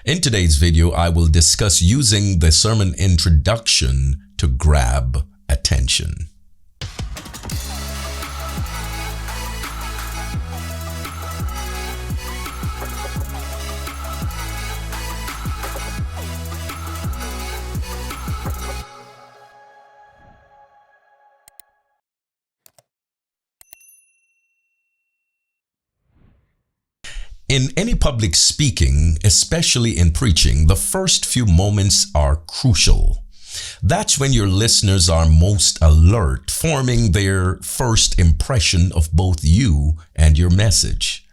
In today's video, I will discuss using the sermon introduction to grab attention. In any public speaking, especially in preaching, the first few moments are crucial. That's when your listeners are most alert, forming their first impression of both you and your message.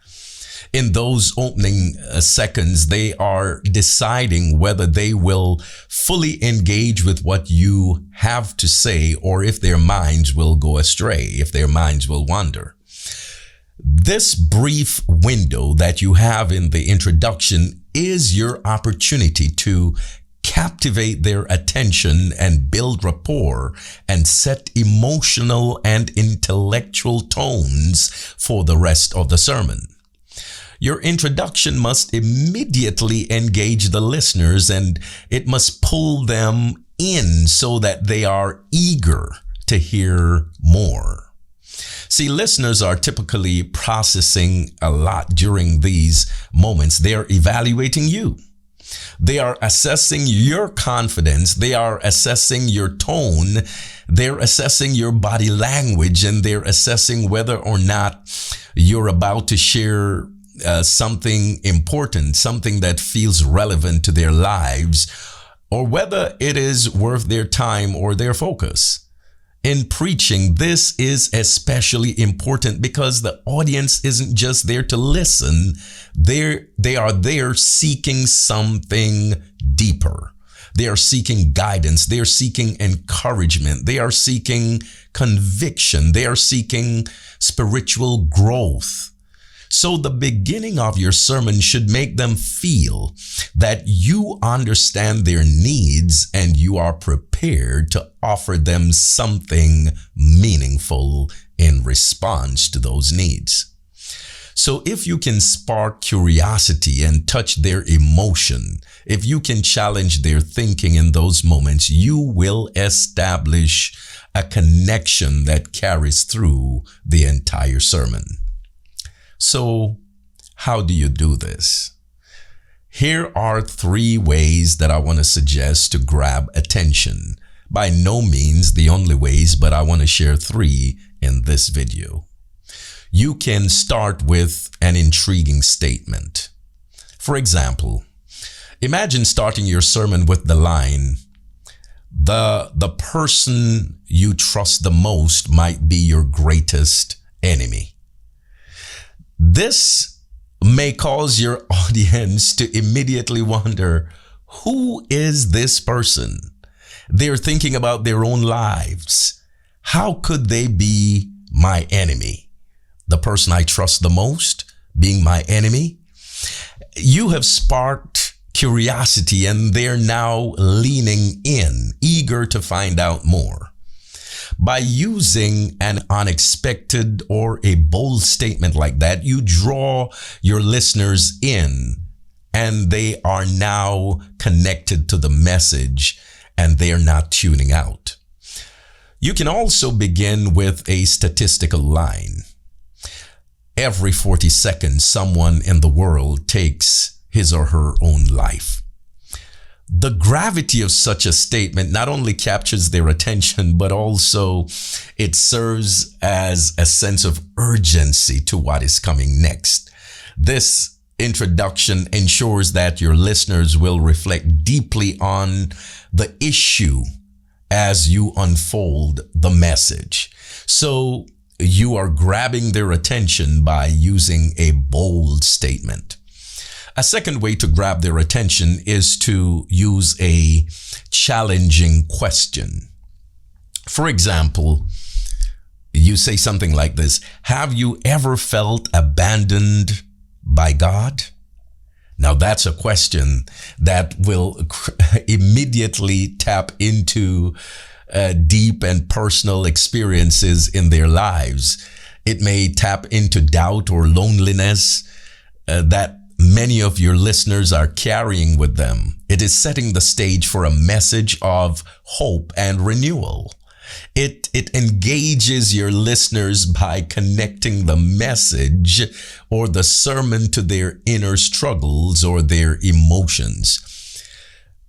In those opening seconds, they are deciding whether they will fully engage with what you have to say or if their minds will go astray, if their minds will wander. This brief window that you have in the introduction is your opportunity to captivate their attention and build rapport and set emotional and intellectual tones for the rest of the sermon. Your introduction must immediately engage the listeners, and it must pull them in so that they are eager to hear more. See, listeners are typically processing a lot during these moments. They are evaluating you. They are assessing your confidence. They are assessing your tone. They're assessing your body language, and they're assessing whether or not you're about to share something important, something that feels relevant to their lives, or whether it is worth their time or their focus. In preaching, this is especially important because the audience isn't just there to listen. They are there seeking something deeper. They are seeking guidance. They are seeking encouragement. They are seeking conviction. They are seeking spiritual growth. So the beginning of your sermon should make them feel that you understand their needs and you are prepared to offer them something meaningful in response to those needs. So if you can spark curiosity and touch their emotion, if you can challenge their thinking in those moments, you will establish a connection that carries through the entire sermon. So, how do you do this? Here are 3 ways that I want to suggest to grab attention. By no means the only ways, but I want to share 3 in this video. You can start with an intriguing statement. For example, imagine starting your sermon with the line, the person you trust the most might be your greatest enemy. This may cause your audience to immediately wonder, who is this person? They're thinking about their own lives. How could they be my enemy? The person I trust the most being my enemy? You have sparked curiosity, and they're now leaning in, eager to find out more. By using an unexpected or a bold statement like that, you draw your listeners in, and they are now connected to the message, and they are not tuning out. You can also begin with a statistical line. Every 40 seconds, someone in the world takes his or her own life. The gravity of such a statement not only captures their attention, but also it serves as a sense of urgency to what is coming next. This introduction ensures that your listeners will reflect deeply on the issue as you unfold the message. So you are grabbing their attention by using a bold statement. A second way to grab their attention is to use a challenging question. For example, you say something like this: have you ever felt abandoned by God? Now that's a question that will immediately tap into deep and personal experiences in their lives. It may tap into doubt or loneliness that many of your listeners are carrying with them. It is setting the stage for a message of hope and renewal. It engages your listeners by connecting the message or the sermon to their inner struggles or their emotions.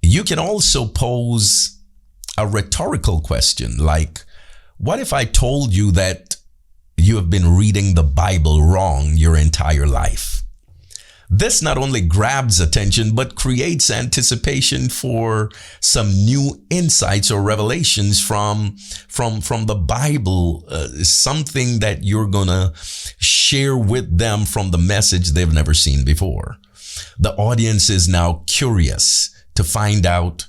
You can also pose a rhetorical question like, what if I told you that you have been reading the Bible wrong your entire life? This not only grabs attention, but creates anticipation for some new insights or revelations from the Bible, something that you're going to share with them from the message they've never seen before. The audience is now curious to find out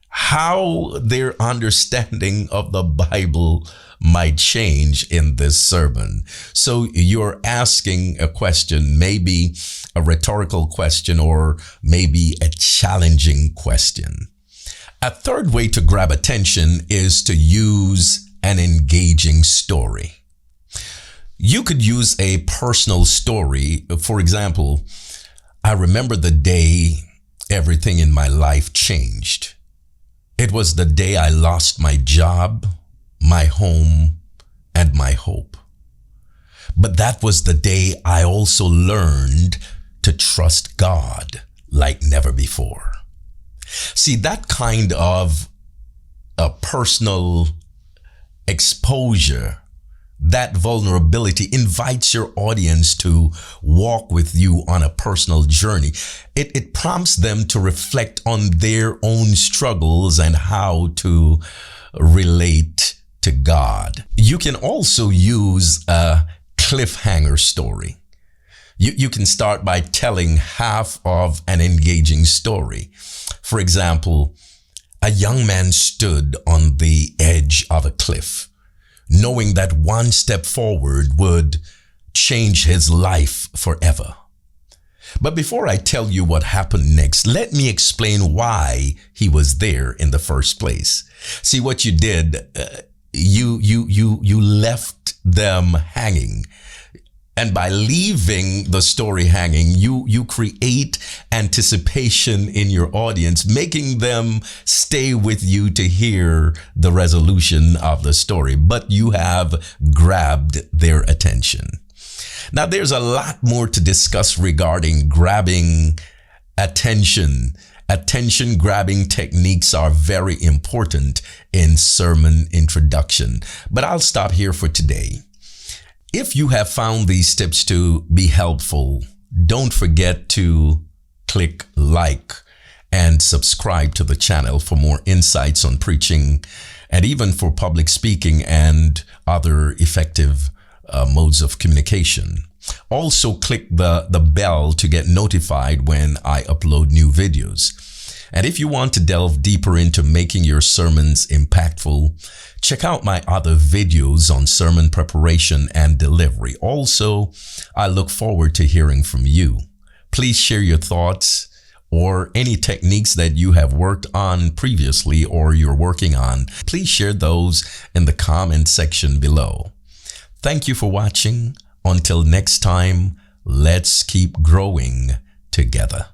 how their understanding of the Bible might change in this sermon. So you're asking a question, maybe a rhetorical question, or maybe a challenging question. A third way to grab attention is to use an engaging story. You could use a personal story. For example, I remember the day everything in my life changed. It was the day I lost my job, my home, and my hope. But that was the day I also learned to trust God like never before. See, that kind of a personal exposure, that vulnerability invites your audience to walk with you on a personal journey. It prompts them to reflect on their own struggles and how to relate to God. You can also use a cliffhanger story. You can start by telling half of an engaging story. For example, a young man stood on the edge of a cliff, knowing that one step forward would change his life forever. But before I tell you what happened next, let me explain why he was there in the first place. See, what you did, you left them hanging. And by leaving the story hanging, you create anticipation in your audience, making them stay with you to hear the resolution of the story. But you have grabbed their attention. Now, there's a lot more to discuss regarding grabbing attention. Attention grabbing techniques are very important in sermon introduction. But I'll stop here for today. If you have found these tips to be helpful, don't forget to click like and subscribe to the channel for more insights on preaching and even for public speaking and other effective modes of communication. Also click the bell to get notified when I upload new videos. And if you want to delve deeper into making your sermons impactful, check out my other videos on sermon preparation and delivery. Also, I look forward to hearing from you. Please share your thoughts or any techniques that you have worked on previously or you're working on. Please share those in the comment section below. Thank you for watching. Until next time, let's keep growing together.